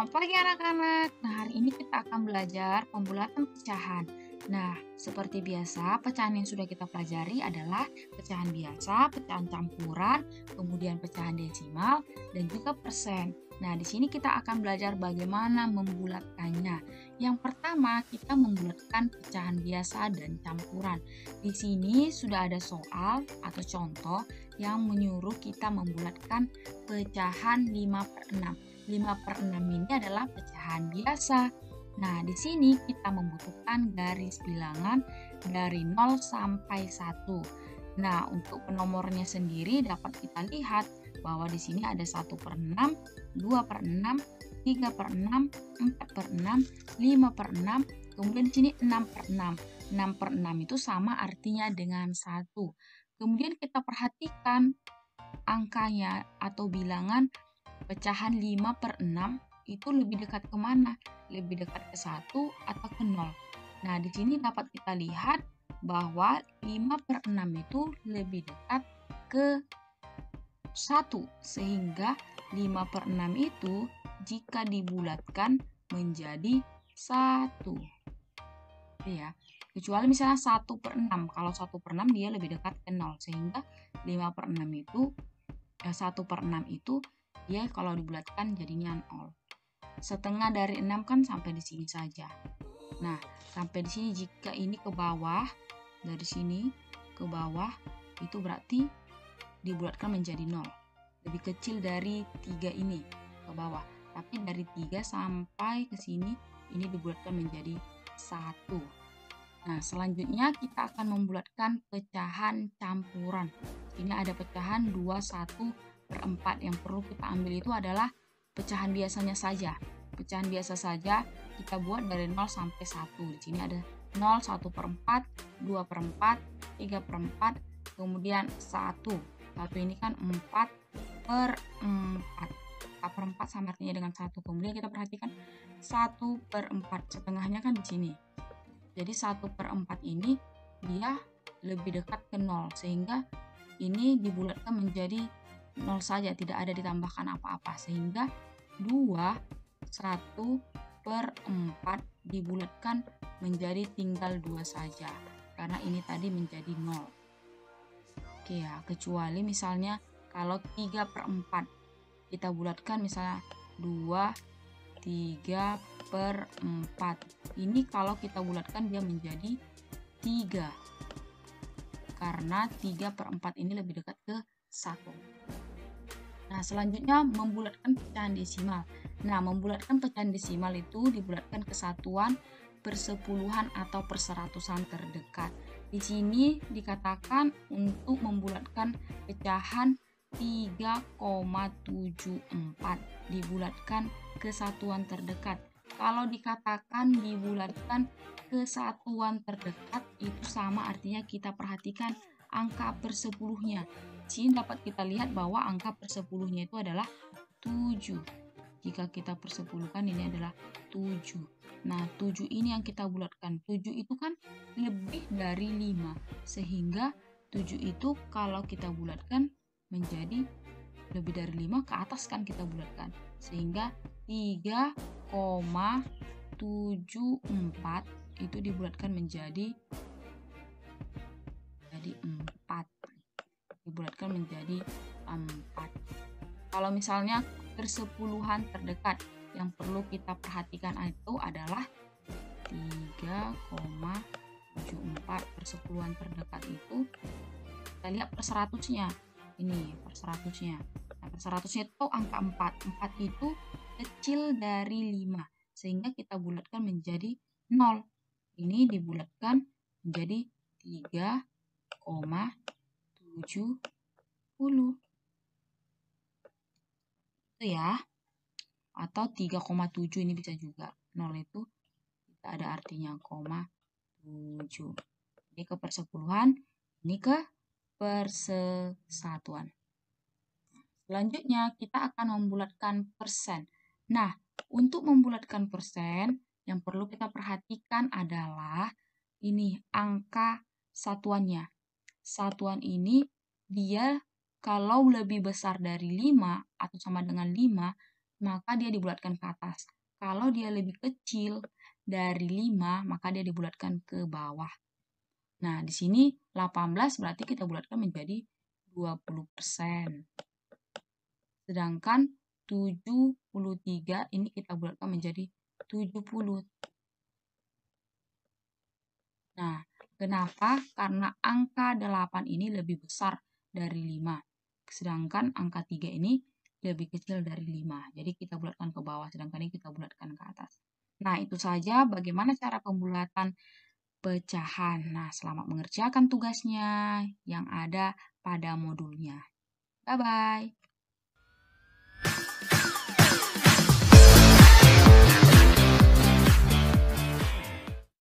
Selamat pagi anak-anak. Nah, hari ini kita akan belajar pembulatan pecahan. Nah, seperti biasa, pecahan yang sudah kita pelajari adalah pecahan biasa, pecahan campuran, kemudian pecahan desimal, dan juga persen. Nah, di sini kita akan belajar bagaimana membulatkannya. Yang pertama, kita membulatkan pecahan biasa dan campuran. Di sini sudah ada soal atau contoh yang menyuruh kita membulatkan pecahan 5/6. 5/6 ini adalah pecahan biasa. Nah, di sini kita membutuhkan garis bilangan dari 0 sampai 1. Nah, untuk penomornya sendiri dapat kita lihat bahwa di sini ada 1/6, 2/6, 3/6, 4/6, 5/6, kemudian di sini 6/6. 6/6 itu sama artinya dengan 1. Kemudian kita perhatikan angkanya atau bilangan pecahan 5/6 itu lebih dekat ke mana? Lebih dekat ke 1 atau ke 0? Nah, di sini dapat kita lihat bahwa 5/6 itu lebih dekat ke 1, sehingga 5/6 itu jika dibulatkan menjadi 1. Ya, kecuali misalnya 1/6. Kalau 1/6 dia lebih dekat ke 0, sehingga 5/6 itu 1/6 itu dia kalau dibulatkan jadinya 0. Setengah dari 6 kan sampai di sini saja. Nah, sampai di sini jika ini ke bawah, dari sini ke bawah, itu berarti dibulatkan menjadi 0. Lebih kecil dari 3 ini ke bawah. Tapi dari 3 sampai ke sini, ini dibulatkan menjadi 1. Nah, selanjutnya kita akan membulatkan pecahan campuran. Ini ada pecahan 21/4. Yang perlu kita ambil itu adalah pecahan biasanya saja. Pecahan biasa saja kita buat dari 0 sampai 1. Di sini ada 0, 1/4, 2/4, 3/4, kemudian 1. 1 ini kan 4/4. 4/4 sama artinya dengan 1. Kemudian kita perhatikan 1/4. Setengahnya kan di sini. Jadi 1/4 ini dia lebih dekat ke 0, sehingga ini dibulatkan menjadi 0 saja, tidak ada ditambahkan apa-apa, sehingga 1/4 dibulatkan menjadi tinggal 2 saja, karena ini tadi menjadi 0. Oke ya, kecuali misalnya kalau 3/4 kita bulatkan misalnya 2, 3/4. Ini kalau kita bulatkan dia menjadi 3. Karena 3/4 ini lebih dekat ke 1. Nah, selanjutnya membulatkan pecahan desimal. Nah, membulatkan pecahan desimal itu dibulatkan ke satuan, persepuluhan atau perseratusan terdekat. Di sini dikatakan untuk membulatkan pecahan 3,74 dibulatkan ke satuan terdekat. Kalau dikatakan dibulatkan ke satuan terdekat itu sama artinya kita perhatikan angka persepuluhnya. Di sini dapat kita lihat bahwa angka persepuluhnya itu adalah 7. Jika kita persepuluhkan ini adalah 7. Nah, 7 ini yang kita bulatkan. 7 itu kan lebih dari 5. Sehingga 7 itu kalau kita bulatkan menjadi lebih dari 5 ke atas kan kita bulatkan. Sehingga 3,74 itu dibulatkan menjadi 4. Dibulatkan menjadi 4. Kalau misalnya persepuluhan terdekat yang perlu kita perhatikan itu adalah 3,74. Persepuluhan terdekat itu kita lihat per 100-nya. Ini per 100-nya. Nah, per 100-nya itu angka 4. 4 itu kecil dari 5. Sehingga kita bulatkan menjadi 0. Ini dibulatkan menjadi 3,70. Itu ya. Atau 3,7 ini bisa juga. 0 itu tidak ada artinya, 7. Ini ke persepuluhan, ini ke persesatuan. Selanjutnya kita akan membulatkan persen. Nah, untuk membulatkan persen yang perlu kita perhatikan adalah ini angka satuannya. Satuan ini dia kalau lebih besar dari 5 atau sama dengan 5, maka dia dibulatkan ke atas. Kalau dia lebih kecil dari 5, maka dia dibulatkan ke bawah. Nah, di sini 18 berarti kita bulatkan menjadi 20%. Sedangkan 73 ini kita bulatkan menjadi 70. Nah, kenapa? Karena angka 8 ini lebih besar dari 5. Sedangkan angka 3 ini lebih kecil dari 5. Jadi kita bulatkan ke bawah, sedangkan ini kita bulatkan ke atas. Nah, itu saja bagaimana cara pembulatan pecahan. Nah, selamat mengerjakan tugasnya yang ada pada modulnya. Bye-bye.